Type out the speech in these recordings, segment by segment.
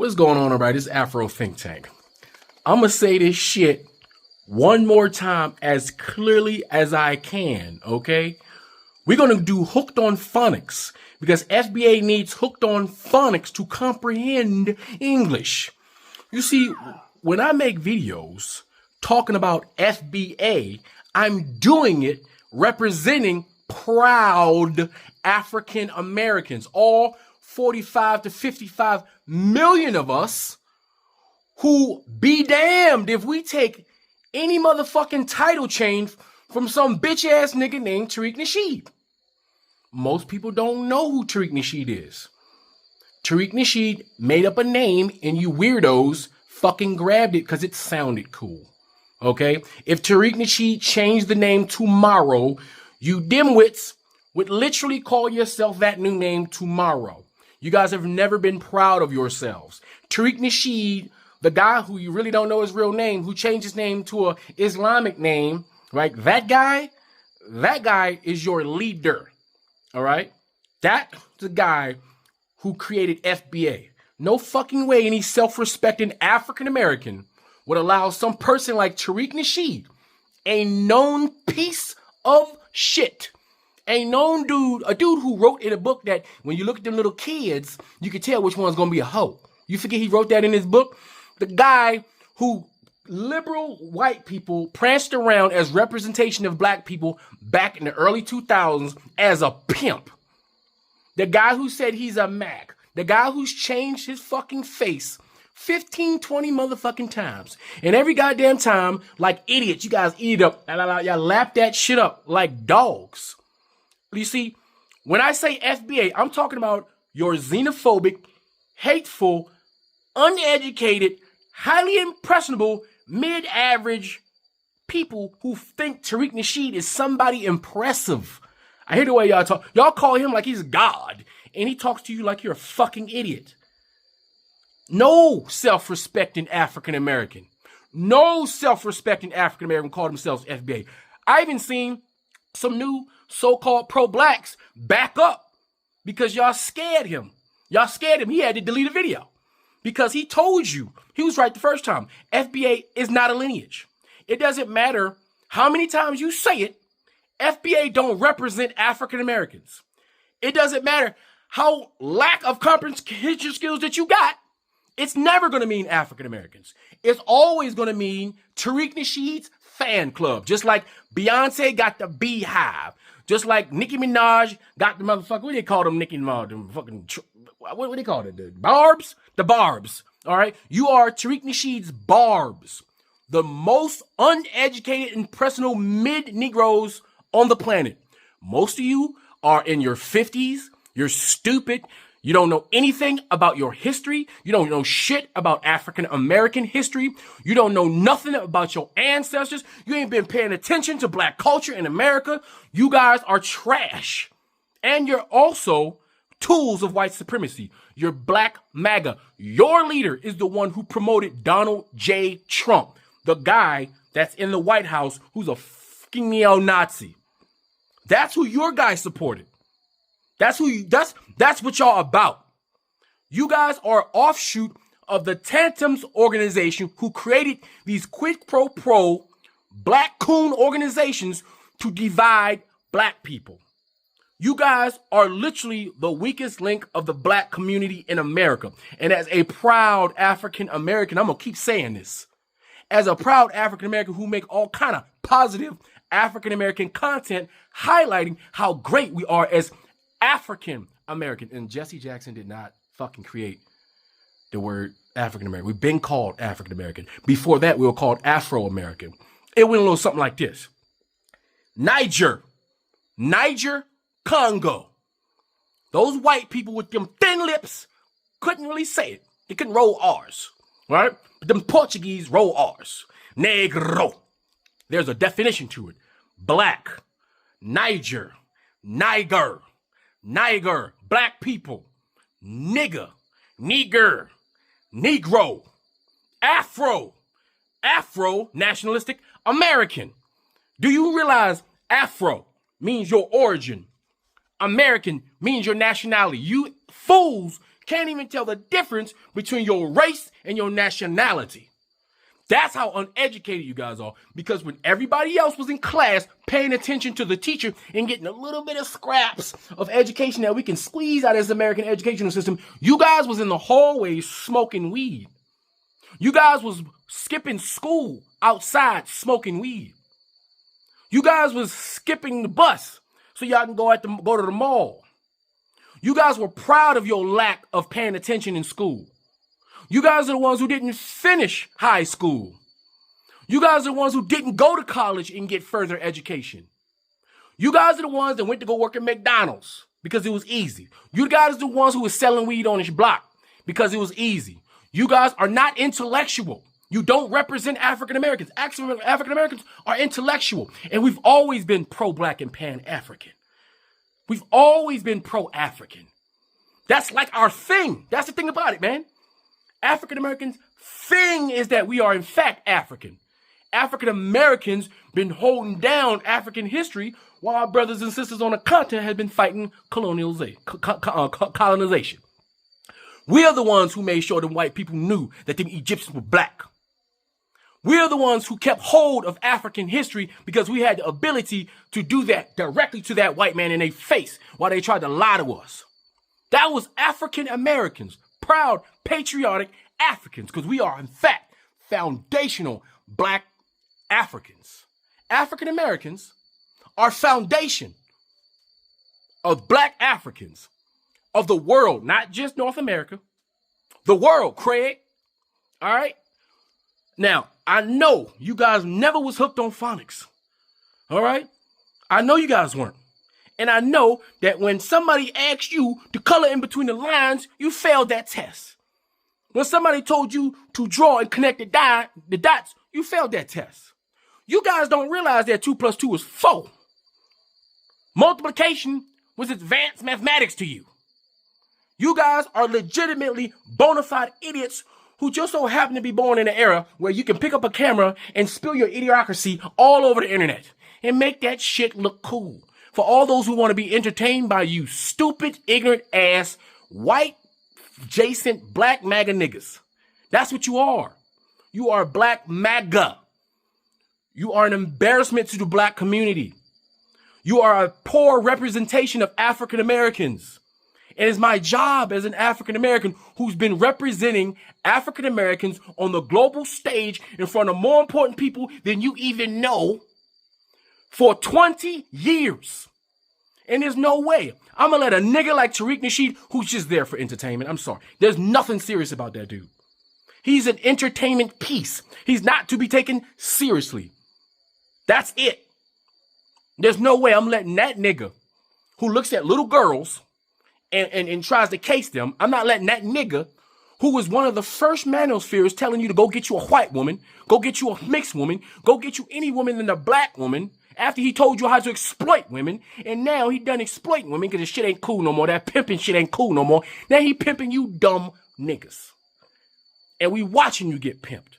What's going on, everybody? This is Afro Think Tank. I'm going to say this shit one more time as clearly as I can, okay? We're going to do Hooked on Phonics because FBA needs Hooked on Phonics to comprehend English. You see, when I make videos talking about FBA, I'm doing it representing proud African Americans, all 45 to 55 million of us who be damned if we take any motherfucking title change from some bitch ass nigga named Tariq Nesheed. Most people don't know who Tariq Nesheed is. Tariq Nesheed made up a name and you weirdos fucking grabbed it because it sounded cool. Okay? If Tariq Nesheed changed the name tomorrow, you dimwits would literally call yourself that new name tomorrow. You guys have never been proud of yourselves. Tariq Nesheed, the guy who you really don't know his real name, who changed his name to an Islamic name, right? That guy is your leader, all right? That's the guy who created FBA. No fucking way any self-respecting African-American would allow some person like Tariq Nesheed, a known piece of shit, a known dude, a dude who wrote in a book that when you look at them little kids, you can tell which one's going to be a hoe. You forget he wrote that in his book? The guy who liberal white people pranced around as representation of black people back in the early 2000s as a pimp. The guy who said he's a Mac. The guy who's changed his fucking face 15, 20 motherfucking times. And every goddamn time, like idiots, you guys eat it up. Y'all lap that shit up like dogs. You see, when I say FBA, I'm talking about your xenophobic, hateful, uneducated, highly impressionable, mid-average people who think Tariq Nesheed is somebody impressive. I hear the way y'all talk. Y'all call him like he's God, and he talks to you like you're a fucking idiot. No self-respecting African-American. No self-respecting African-American call themselves FBA. I even seen some new so-called pro-blacks back up because y'all scared him. Y'all scared him. He had to delete a video because he told you, he was right the first time, FBA is not a lineage. It doesn't matter how many times you say it, FBA don't represent African Americans. It doesn't matter how lack of comprehension skills that you got, it's never going to mean African Americans. It's always going to mean Tariq Nesheed's fan club, just like Beyonce got the Beehive, just like Nicki Minaj got the motherfucker, what do they call them, Nicki Minaj, them fucking, what do they call it, the Barbs? The Barbs, all right? You are Tariq Nesheed's Barbs, the most uneducated, impressionable mid-Negroes on the planet. Most of you are in your 50s, you're stupid, you don't know anything about your history. You don't know shit about African American history. You don't know nothing about your ancestors. You ain't been paying attention to black culture in America. You guys are trash. And you're also tools of white supremacy. You're black MAGA. Your leader is the one who promoted Donald J. Trump, the guy that's in the White House who's a fucking neo-Nazi. That's who your guy supported. That's what y'all about. You guys are an offshoot of the Tantrums organization who created these quid pro quo black coon organizations to divide black people. You guys are literally the weakest link of the black community in America. And as a proud African American, I'm going to keep saying this. As a proud African American who make all kind of positive African American content highlighting how great we are as African American. And Jesse Jackson did not fucking create the word African American. We've been called African American. Before that, we were called Afro American. It went a little something like this. Niger, Congo. Those white people with them thin lips couldn't really say it. They couldn't roll R's, right? But them Portuguese roll R's. Negro. There's a definition to it. Black, Niger, black people, nigger, Negro, Afro, nationalistic American. Do you realize Afro means your origin? American means your nationality. You fools Can't even tell the difference between your race and your nationality. That's how uneducated you guys are. Because when everybody else was in class paying attention to the teacher and getting a little bit of scraps of education that we can squeeze out of this American educational system, you guys was in the hallways smoking weed. You guys was skipping school outside smoking weed. You guys was skipping the bus so y'all can go to the mall. You guys were proud of your lack of paying attention in school. You guys are the ones who didn't finish high school. You guys are the ones who didn't go to college and get further education. You guys are the ones that went to go work at McDonald's because it was easy. You guys are the ones who were selling weed on this block because it was easy. You guys are not intellectual. You don't represent African Americans. African Americans are intellectual. And we've always been pro-black and pan-African. We've always been pro-African. That's like our thing. That's the thing about it, man. African Americans' thing is that we are in fact African. African Americans been holding down African history while our brothers and sisters on the continent have been fighting colonization. We are the ones who made sure the white people knew that the Egyptians were black. We are the ones who kept hold of African history because we had the ability to do that directly to that white man in their face while they tried to lie to us. That was African Americans, proud, patriotic Africans, because we are, in fact, foundational black Africans. African Americans are foundation of black Africans, of the world, not just North America, the world, Craig. All right? Now, I know you guys never was hooked on phonics. All right? I know you guys weren't. And I know that when somebody asked you to color in between the lines, you failed that test. When somebody told you to draw and connect the dots, you failed that test. You guys don't realize that 2 + 2 is 4. Multiplication was advanced mathematics to you. You guys are legitimately bona fide idiots who just so happen to be born in an era where you can pick up a camera and spill your idiocracy all over the internet and make that shit look cool. For all those who want to be entertained by you stupid, ignorant ass, white, adjacent, black MAGA niggas. That's what you are. You are black MAGA. You are an embarrassment to the black community. You are a poor representation of African Americans. It is my job as an African American who's been representing African Americans on the global stage in front of more important people than you even know for 20 years. And there's no way I'm going to let a nigga like Tariq Nesheed, who's just there for entertainment. I'm sorry. There's nothing serious about that dude. He's an entertainment piece. He's not to be taken seriously. That's it. There's no way I'm letting that nigga who looks at little girls and tries to case them, I'm not letting that nigga who was one of the first manospheres telling you to go get you a white woman, go get you a mixed woman, go get you any woman than a black woman, after he told you how to exploit women, and now he done exploiting women because the shit ain't cool no more. That pimping shit ain't cool no more. Now he pimping you dumb niggas. And we watching you get pimped.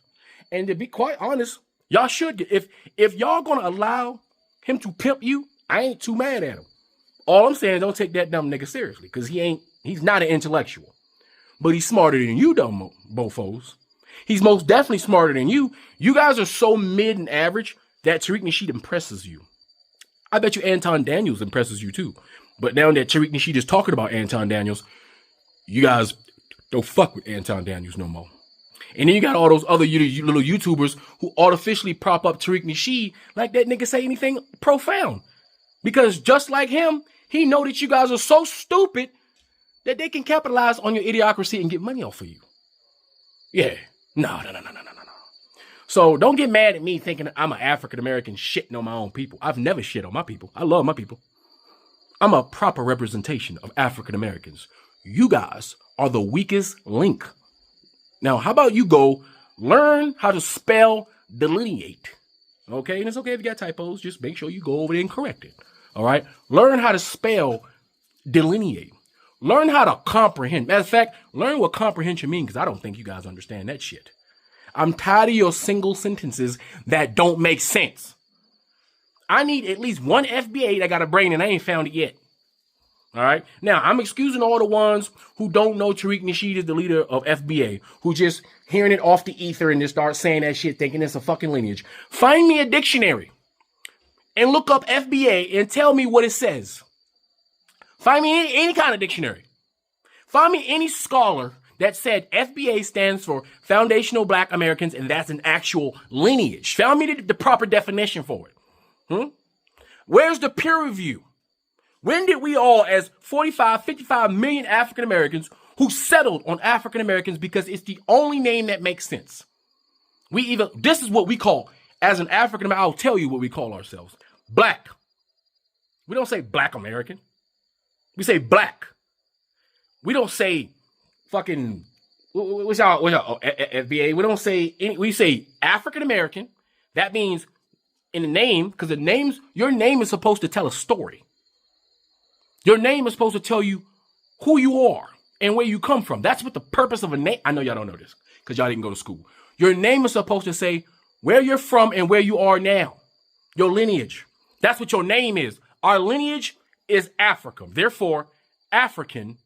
And to be quite honest, y'all should get, if y'all gonna allow him to pimp you, I ain't too mad at him. All I'm saying is don't take that dumb nigga seriously, because he's not an intellectual. But he's smarter than you, dumb bofos. He's most definitely smarter than you. You guys are so mid and average that Tariq Nesheed impresses you. I bet you Anton Daniels impresses you too. But now that Tariq Nesheed is talking about Anton Daniels, you guys don't fuck with Anton Daniels no more. And then you got all those other little YouTubers who artificially prop up Tariq Nesheed like that nigga say anything profound. Because just like him, he know that you guys are so stupid that they can capitalize on your idiocracy and get money off of you. Yeah. No. So don't get mad at me thinking I'm an African American shitting on my own people. I've never shit on my people. I love my people. I'm a proper representation of African Americans. You guys are the weakest link. Now, how about you go learn how to spell delineate? Okay, and it's okay if you got typos. Just make sure you go over there and correct it. All right? Learn how to spell delineate. Learn how to comprehend. Matter of fact, learn what comprehension means, because I don't think you guys understand that shit. I'm tired of your single sentences that don't make sense. I need at least one FBA that got a brain and I ain't found it yet. All right. Now, I'm excusing all the ones who don't know Tariq Nesheed is the leader of FBA, who just hearing it off the ether and just start saying that shit thinking it's a fucking lineage. Find me a dictionary and look up FBA and tell me what it says. Find me any kind of dictionary. Find me any scholar that said FBA stands for Foundational Black Americans and that's an actual lineage. Found me the proper definition for it. Where's the peer review? When did we all, as 45, 55 million African Americans who settled on African Americans because it's the only name that makes sense? This is what we call, as an African American, I'll tell you what we call ourselves. Black. We don't say Black American. We say black. We don't say fucking, what's y'all, FBA? We don't say, we say African American. That means in the name, because your name is supposed to tell a story. Your name is supposed to tell you who you are and where you come from. That's what the purpose of a name. I know y'all don't know this because y'all didn't go to school. Your name is supposed to say where you're from and where you are now. Your lineage. That's what your name is. Our lineage is Africa. Therefore, African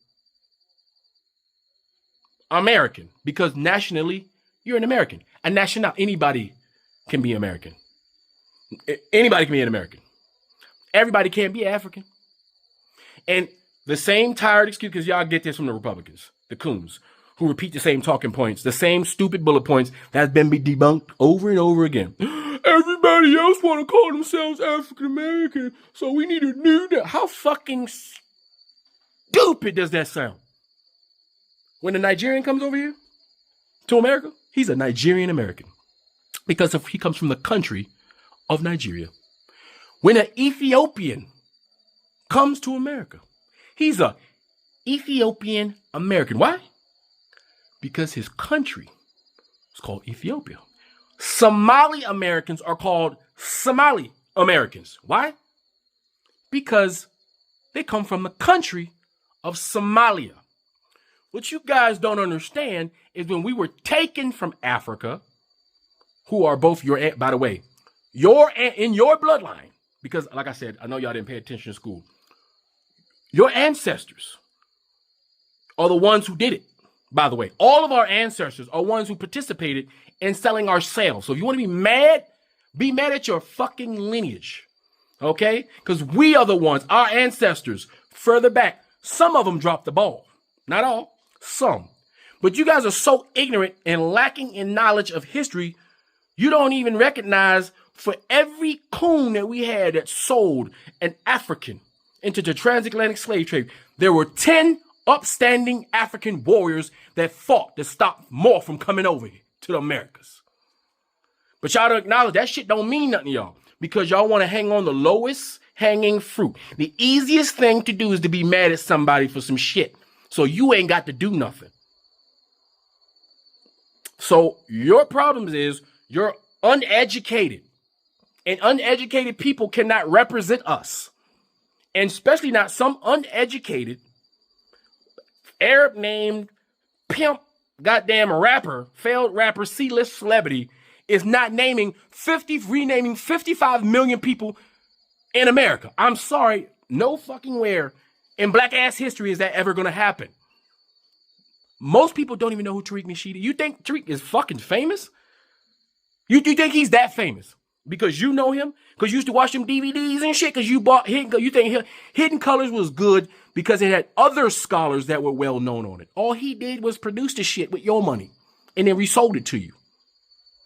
American. Because nationally, you're an American. A national, anybody can be American. Anybody can be an American. Everybody can't be African. And the same tired excuse, because y'all get this from the Republicans, the coons, who repeat the same talking points, the same stupid bullet points that's been debunked over and over again. Everybody else want to call themselves African American, so we need to do that. How fucking stupid does that sound? When a Nigerian comes over here to America, he's a Nigerian American because he comes from the country of Nigeria. When an Ethiopian comes to America, he's a Ethiopian American. Why? Because his country is called Ethiopia. Somali Americans are called Somali Americans. Why? Because they come from the country of Somalia. What you guys don't understand is when we were taken from Africa, who are both your, by the way, in your bloodline, because like I said, I know y'all didn't pay attention in school. Your ancestors are the ones who did it, by the way. All of our ancestors are ones who participated in selling our sales. So if you want to be mad at your fucking lineage, okay? Because we are the ones, our ancestors, further back, some of them dropped the ball. Not all, some. But you guys are so ignorant and lacking in knowledge of history, you don't even recognize for every coon that we had that sold an African into the transatlantic slave trade, there were 10 upstanding African warriors that fought to stop more from coming over here to the Americas. But y'all don't acknowledge that shit don't mean nothing to y'all because y'all want to hang on the lowest hanging fruit. The easiest thing to do is to be mad at somebody for some shit. So you ain't got to do nothing. So your problem is you're uneducated. And uneducated people cannot represent us. And especially not some uneducated, Arab named pimp, goddamn rapper, failed rapper, C-list celebrity is not renaming 55 million people in America. I'm sorry, no fucking where in black ass history is that ever gonna happen. Most people don't even know who Tariq Nesheed is. You think Tariq is fucking famous? You think he's that famous? Because you know him? Because you used to watch them DVDs and shit? Because you think Hidden Colors was good because it had other scholars that were well known on it. All he did was produce the shit with your money and then resold it to you.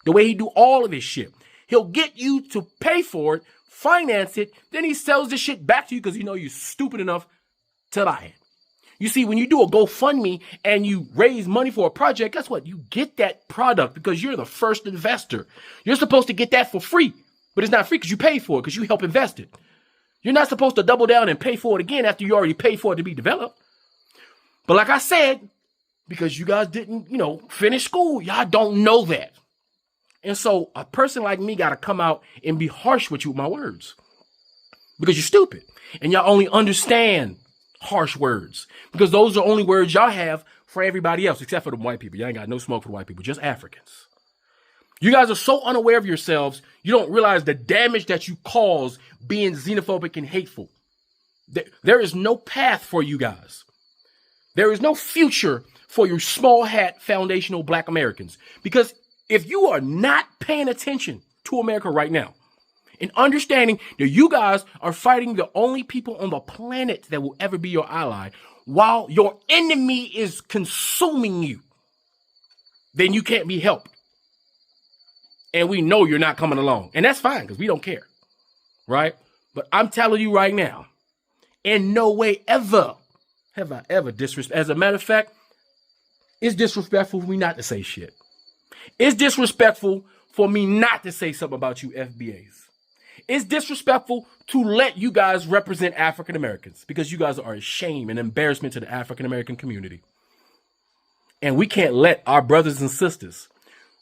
The way he do all of his shit. He'll get you to pay for it, finance it, then he sells the shit back to you because you're stupid enough to buy it. You see, when you do a GoFundMe and you raise money for a project, guess what? You get that product because you're the first investor. You're supposed to get that for free, but it's not free because you pay for it because you help invest it. You're not supposed to double down and pay for it again after you already paid for it to be developed. But like I said, because you guys didn't, finish school, y'all don't know that. And so a person like me got to come out and be harsh with you with my words because you're stupid and y'all only understand harsh words because those are only words y'all have for everybody else except for the white people. Y'all ain't got no smoke for the white people, just Africans. You guys are so unaware of yourselves, you don't realize the damage that you cause being xenophobic and hateful. There is no path for you guys. There is no future for your small hat foundational black Americans. Because if you are not paying attention to America right now and understanding that you guys are fighting the only people on the planet that will ever be your ally while your enemy is consuming you, then you can't be helped. And we know you're not coming along. And that's fine because we don't care. Right? But I'm telling you right now, in no way ever have I ever disrespected. As a matter of fact, it's disrespectful for me not to say shit. It's disrespectful for me not to say something about you FBAs. It's disrespectful to let you guys represent African Americans because you guys are a shame and embarrassment to the African American community. And we can't let our brothers and sisters,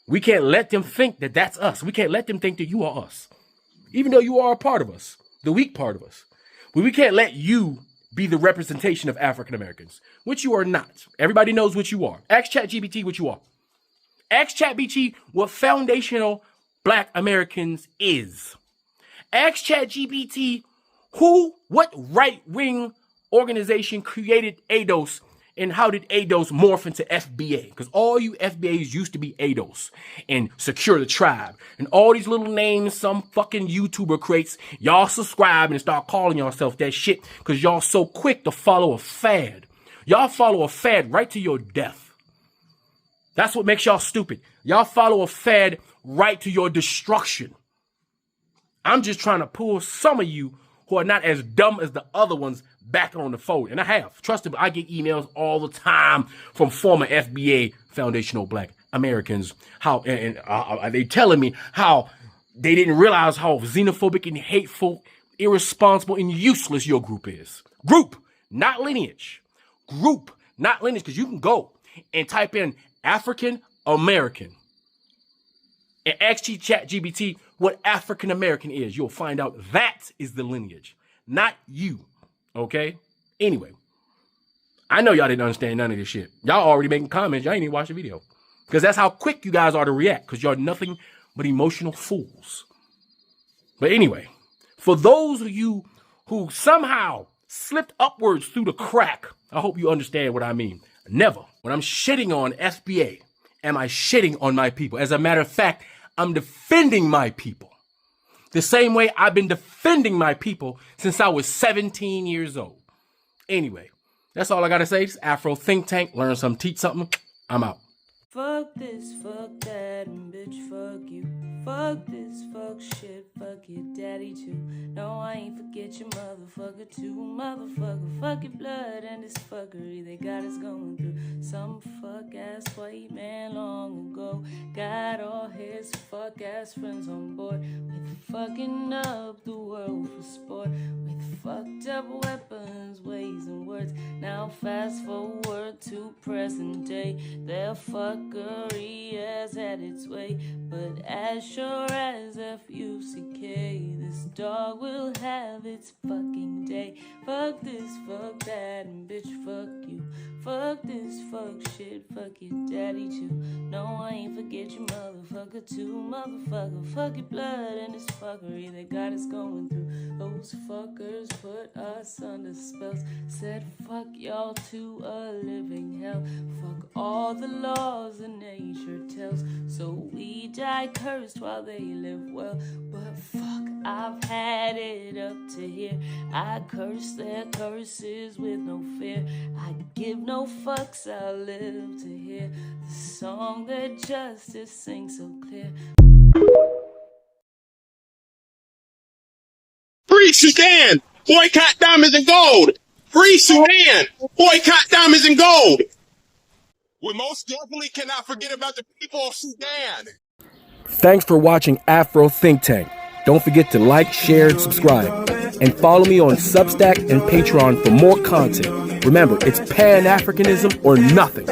we can't let them think that that's us. We can't let them think that you are us. Even though you are a part of us, the weak part of us. But we can't let you be the representation of African Americans, which you are not. Everybody knows what you are. Ask ChatGPT what you are. Ask ChatGPT what foundational black Americans is. Ask ChatGPT what right-wing organization created ADOS and how did ADOS morph into FBA? Because all you FBAs used to be ADOS and Secure the Tribe and all these little names some fucking YouTuber creates. Y'all subscribe and start calling yourself that shit because y'all so quick to follow a fad. Y'all follow a fad right to your death. That's what makes y'all stupid. Y'all follow a fad right to your destruction. I'm just trying to pull some of you who are not as dumb as the other ones back on the fold. And I have. Trust me, I get emails all the time from former FBA foundational black Americans. Are they telling me how they didn't realize how xenophobic and hateful, irresponsible and useless your group is. Group, not lineage. Group, not lineage. Because you can go and type in African American and ask ChatGPT what African American is. You'll find out that is the lineage, not you. Okay? Anyway, I know y'all didn't understand none of this shit. Y'all already making comments. Y'all ain't even watched the video. Because that's how quick you guys are to react. Because y'all nothing but emotional fools. But anyway, for those of you who somehow slipped upwards through the crack, I hope you understand what I mean. Never. When I'm shitting on FBA, am I shitting on my people? As a matter of fact, I'm defending my people. The same way I've been defending my people since I was 17 years old. Anyway, that's all I got to say. It's Afro Think Tank. Learn something, teach something. I'm out. Fuck this, fuck that, and bitch, fuck you. Fuck this, fuck shit, fuck your daddy too. No, I ain't forget your motherfucker too. Motherfucker, fuck your blood and this fuckery they got us going through. Some fuck-ass white man long ago got all his fuck-ass friends on board with fucking up the world for sport. With fucked up weapons, ways and words. Now fast forward to present day. Their fuckery has had its way. But as sure as F-U-C-K, this dog will have its fucking day. Fuck this, fuck that, and bitch, fuck you. Fuck this, fuck shit, fuck your daddy too. No, I ain't forget your motherfucker too. Motherfucker, fuck your blood and this fuckery they got us going through. Those fuckers put us under spells. Said fuck y'all to a living hell. Fuck all the laws that nature tells. So we die cursed while they live well. But fuck, I've had it up to here. I curse their curses with no fear. I give no fucks, I live to hear the song that justice sings so clear. Free Sudan! Boycott diamonds and gold! Free Sudan! Boycott diamonds and gold! We most definitely cannot forget about the people of Sudan! Thanks for watching Afro Think Tank. Don't forget to like, share, and subscribe. And follow me on Substack and Patreon for more content. Remember, it's Pan-Africanism or nothing.